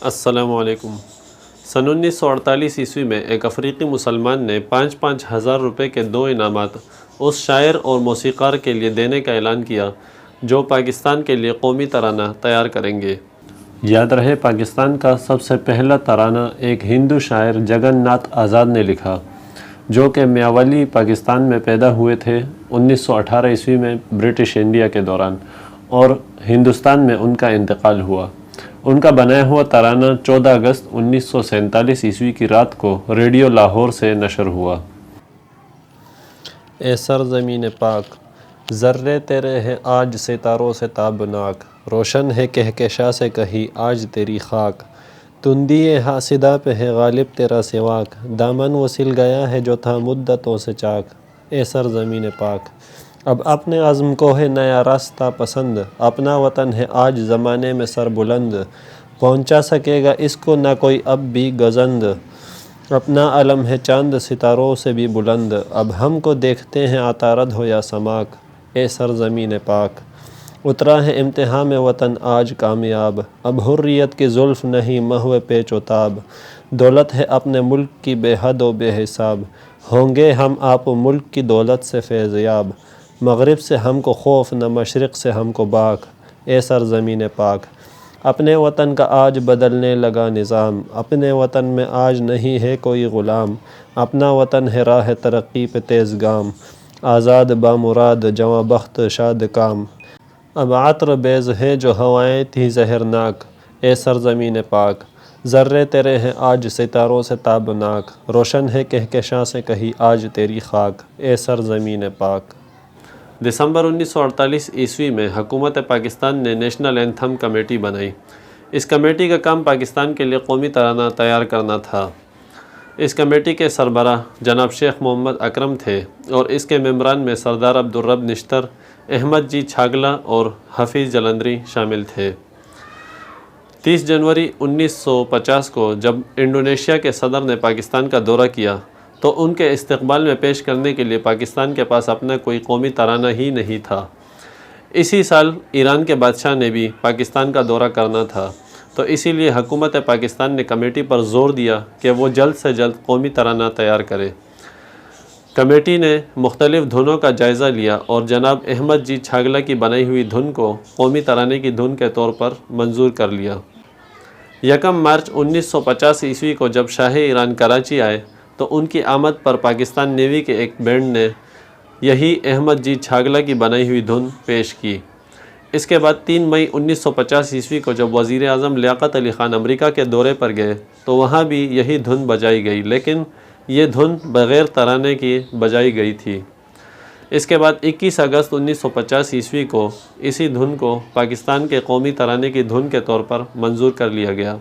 السلام علیکم۔ سن 1948 میں ایک افریقی مسلمان نے 5,000 روپے کے 2 انعامات اس شاعر اور موسیقار کے لیے دینے کا اعلان کیا جو پاکستان کے لیے قومی ترانہ تیار کریں گے۔ یاد رہے، پاکستان کا سب سے پہلا ترانہ ایک ہندو شاعر جگن ناتھ آزاد نے لکھا، جو کہ میاولی پاکستان میں پیدا ہوئے تھے 1918 میں برٹش انڈیا کے دوران، اور ہندوستان میں ان کا انتقال ہوا۔ ان کا بنایا ہوا ترانہ 14 اگست 1947 کی رات کو ریڈیو لاہور سے نشر ہوا۔ اے سرزمین پاک، ذرے تیرے ہیں آج ستاروں سے تابناک، روشن ہے کہکشاں سے کہیں آج تیری خاک، تندی حاسدہ پہ ہے غالب تیرا سواک، دامن وہ سل گیا ہے جو تھا مدتوں سے چاک۔ اے سرزمین پاک، اب اپنے عزم کو ہے نیا راستہ پسند، اپنا وطن ہے آج زمانے میں سر بلند، پہنچا سکے گا اس کو نہ کوئی اب بھی گزند، اپنا علم ہے چاند ستاروں سے بھی بلند، اب ہم کو دیکھتے ہیں عطارد ہو یا سماک۔ اے سرزمین پاک، اترا ہے امتحان میں وطن آج کامیاب، اب حریت کی زلف نہیں محو پیچ و تاب، دولت ہے اپنے ملک کی بے حد و بے حساب، ہوں گے ہم آپ ملک کی دولت سے فیض یاب، مغرب سے ہم کو خوف نہ مشرق سے ہم کو باک۔ اے سرزمین پاک، اپنے وطن کا آج بدلنے لگا نظام، اپنے وطن میں آج نہیں ہے کوئی غلام، اپنا وطن ہے راہ ترقی پہ تیز گام، آزاد بامراد جواں بخت شاد کام، اب عطر بیز ہے جو ہوائیں تھی زہرناک۔ اے سرزمین پاک، ذرے تیرے ہیں آج ستاروں سے تابناک، روشن ہے کہکشاں سے کہیں آج تیری خاک۔ اے سرزمین پاک۔ دسمبر 1948 میں حکومت پاکستان نے نیشنل اینتھم کمیٹی بنائی۔ اس کمیٹی کا کام پاکستان کے لیے قومی ترانہ تیار کرنا تھا۔ اس کمیٹی کے سربراہ جناب شیخ محمد اکرم تھے اور اس کے ممبران میں سردار عبدالرب نشتر، احمد جی چھاگلا اور حفیظ جلندری شامل تھے۔ 30 جنوری 1950 کو جب انڈونیشیا کے صدر نے پاکستان کا دورہ کیا تو ان کے استقبال میں پیش کرنے کے لیے پاکستان کے پاس اپنا کوئی قومی ترانہ ہی نہیں تھا۔ اسی سال ایران کے بادشاہ نے بھی پاکستان کا دورہ کرنا تھا، تو اسی لیے حکومت پاکستان نے کمیٹی پر زور دیا کہ وہ جلد سے جلد قومی ترانہ تیار کرے۔ کمیٹی نے مختلف دھنوں کا جائزہ لیا اور جناب احمد جی چھاگلا کی بنائی ہوئی دھن کو قومی ترانے کی دھن کے طور پر منظور کر لیا۔ 1 مارچ 1950 کو جب شاہ ایران کراچی آئے تو ان کی آمد پر پاکستان نیوی کے ایک بینڈ نے یہی احمد جی چھاگلا کی بنائی ہوئی دھن پیش کی۔ اس کے بعد 3 مئی 1950 کو جب وزیر اعظم لیاقت علی خان امریکہ کے دورے پر گئے تو وہاں بھی یہی دھن بجائی گئی، لیکن یہ دھن بغیر ترانے کی بجائی گئی تھی۔ اس کے بعد 21 اگست 1950 کو اسی دھن کو پاکستان کے قومی ترانے کی دھن کے طور پر منظور کر لیا گیا۔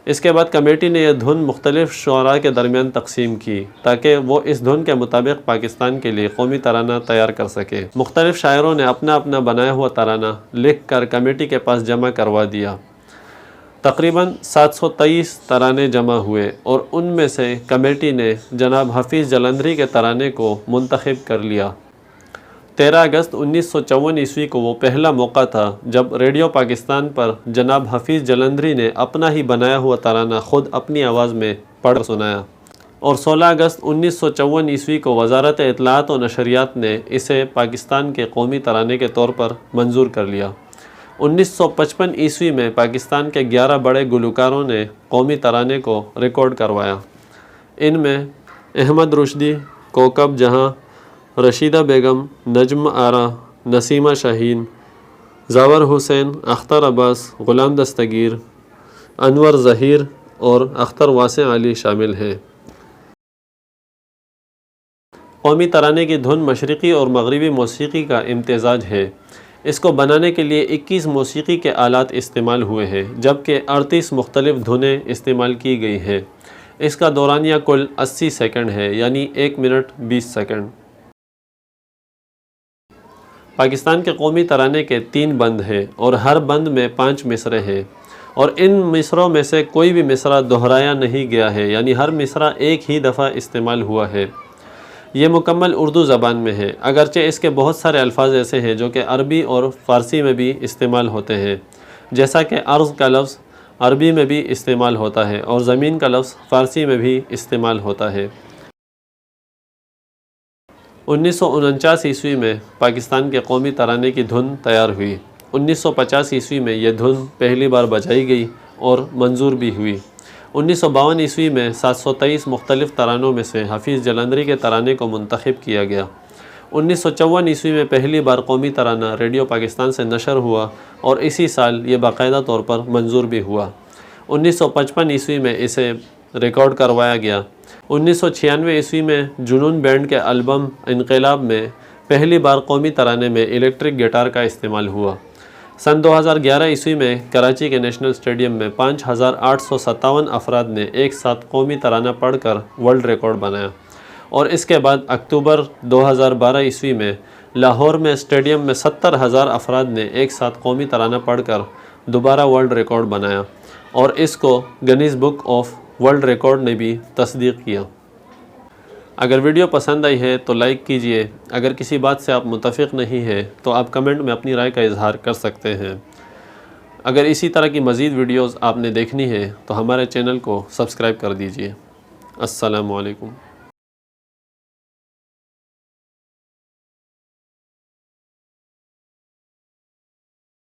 اس کے بعد کمیٹی نے یہ دھن مختلف شعراء کے درمیان تقسیم کی تاکہ وہ اس دھن کے مطابق پاکستان کے لیے قومی ترانہ تیار کر سکے۔ مختلف شاعروں نے اپنا اپنا بنایا ہوا ترانہ لکھ کر کمیٹی کے پاس جمع کروا دیا۔ تقریباً 723 ترانے جمع ہوئے اور ان میں سے کمیٹی نے جناب حفیظ جلندری کے ترانے کو منتخب کر لیا۔ 13 اگست 1954 کو وہ پہلا موقع تھا جب ریڈیو پاکستان پر جناب حفیظ جلندری نے اپنا ہی بنایا ہوا ترانہ خود اپنی آواز میں پڑھ کر سنایا، اور 16 اگست 1954 کو وزارت اطلاعات و نشریات نے اسے پاکستان کے قومی ترانے کے طور پر منظور کر لیا۔ 1955 میں پاکستان کے 11 بڑے گلوکاروں نے قومی ترانے کو ریکارڈ کروایا۔ ان میں احمد رشدی، کوکب جہاں، رشیدہ بیگم، نجم آرا، نسیمہ شاہین، زاور حسین، اختر عباس، غلام دستگیر، انور ظہیر اور اختر واسع علی شامل ہیں۔ قومی ترانے کی دھن مشرقی اور مغربی موسیقی کا امتزاج ہے۔ اس کو بنانے کے لیے 21 موسیقی کے آلات استعمال ہوئے ہیں، جبکہ 38 مختلف دھنیں استعمال کی گئی ہیں۔ اس کا دورانیہ کل 80 سیکنڈ ہے، یعنی 1 منٹ 20 سیکنڈ۔ پاکستان کے قومی ترانے کے 3 بند ہیں اور ہر بند میں 5 مصرے ہیں، اور ان مصروں میں سے کوئی بھی مصرع دہرایا نہیں گیا ہے، یعنی ہر مصرع ایک ہی دفعہ استعمال ہوا ہے۔ یہ مکمل اردو زبان میں ہے، اگرچہ اس کے بہت سارے الفاظ ایسے ہیں جو کہ عربی اور فارسی میں بھی استعمال ہوتے ہیں، جیسا کہ عرض کا لفظ عربی میں بھی استعمال ہوتا ہے اور زمین کا لفظ فارسی میں بھی استعمال ہوتا ہے۔ 1949 عیسوی میں پاکستان کے قومی ترانے کی دھن تیار ہوئی۔ 1950 عیسوی میں یہ دھن پہلی بار بجائی گئی اور منظور بھی ہوئی۔ 1952 عیسوی میں 723 مختلف ترانوں میں سے حفیظ جلندری کے ترانے کو منتخب کیا گیا۔ 1954 عیسوی میں پہلی بار قومی ترانہ ریڈیو پاکستان سے نشر ہوا اور اسی سال یہ باقاعدہ طور پر منظور بھی ہوا۔ 1955 عیسوی میں اسے ریکارڈ کروایا گیا۔ 1996 عیسوی میں جنون بینڈ کے البم انقلاب میں پہلی بار قومی ترانے میں الیکٹرک گٹار کا استعمال ہوا۔ سن 2011 عیسوی میں کراچی کے نیشنل اسٹیڈیم میں 5857 افراد نے ایک ساتھ قومی ترانہ پڑھ کر ورلڈ ریکارڈ بنایا، اور اس کے بعد اکتوبر 2012 عیسوی میں لاہور میں اسٹیڈیم میں 70,000 افراد نے ایک ساتھ قومی ترانہ پڑھ کر دوبارہ ورلڈ ریکارڈ بنایا، اور اس کو Guinness book of world record نے بھی تصدیق کیا۔ اگر ویڈیو پسند آئی ہے تو لائک کیجئے۔ اگر کسی بات سے آپ متفق نہیں ہیں تو آپ کمنٹ میں اپنی رائے کا اظہار کر سکتے ہیں۔ اگر اسی طرح کی مزید ویڈیوز آپ نے دیکھنی ہے تو ہمارے چینل کو سبسکرائب کر دیجئے۔ السلام علیکم۔